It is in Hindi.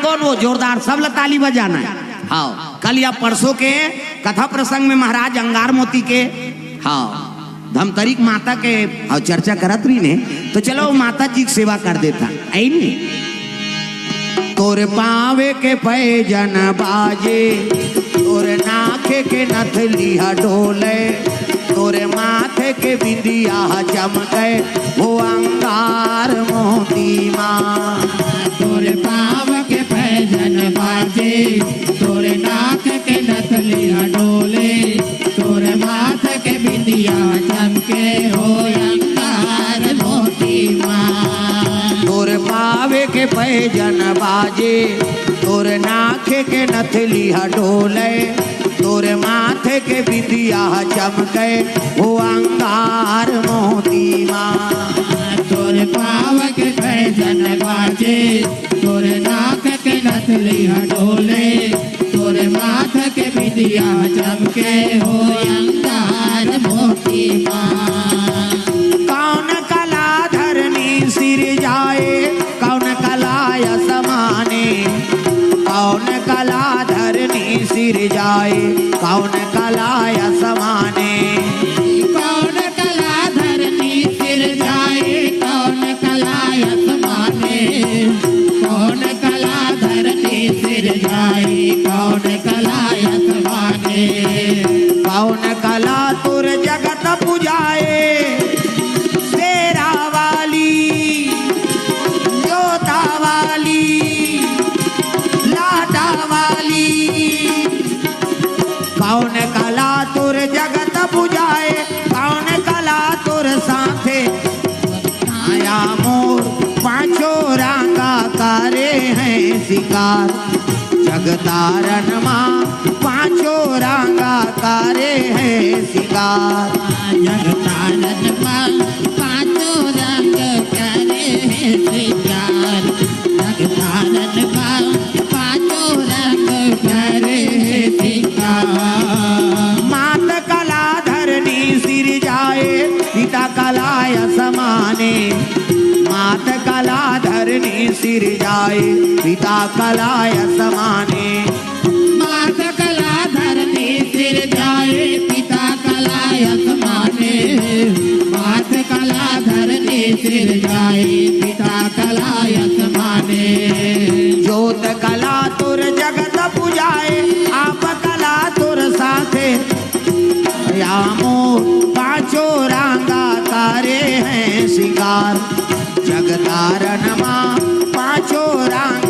बोल वो जोरदार सब ताली बजाना है। हाँ कल या परसों के कथा प्रसंग में महाराज अंगार मोती के हाँ धमतरीक माता के हाँ चर्चा करत रही ने, तो चलो माता जी की सेवा कर देता आई नहीं। तोरे पावे के पैजन बाजे, तोरे नाखे के नथलिया डोले, तोरे माथे के बिंदिया चमके वो अंगार मोती माँ। तोरे पाव के पैजन बाजे, तोरे नाक के नथलिया डोले, तोरे माथे के बिंदिया चमके हो अंगार मोती माँ। तोरे पावे के पैजन बाजे, तोरे नाखे के नथलिया डोले, तोरे माथे के बिंदिया चमके वो अंगार मोती माँ। तोरे पाव के पैजन बाजे, तोरे नाक के नथलिया डोले, तोरे माथे के बिंदिया चमके हो अंगार मोती माँ। कौन कला धरनी सिर जाए, कौन कला समाने, कौन कला धरनी सिर जाए, कौन कला समाने। कौन कला धरनी सिर जाए, कौन कला समाने, कौन कला धरनी सिर जाए, कौन कला समाने। कौन कला तुर जगत पुजाए, शेरा वाली, जोता वाली, लाटा वाली। कौन कला तुर जगत पुजाए, कौन कला तुर साथे आया मोर पांचों रंगा करे हैं शिकार। जगतारन माँ पांचों रंगा करे हैं शिकार। जगतारन माँ पांचों रंग करे हैं शिकार। जगतारन माँ पांचों रंग करे हैं शिकार। मात कला धरनी सिर जाए, पिता कलाय समाने। मात कला धरनी सिर जाए, पिता कलाय समाने। मात कला धरनी सिर जाए, पिता कलाय समाने। मात कला धरनी सिर जाए, पिता कलाय समाने। जोत कला तुर जगत पुजाए, आप कला तुर साथे या मोर पांचों रंगा करे हैं शिकार। जगतारन माँ पांचों रंग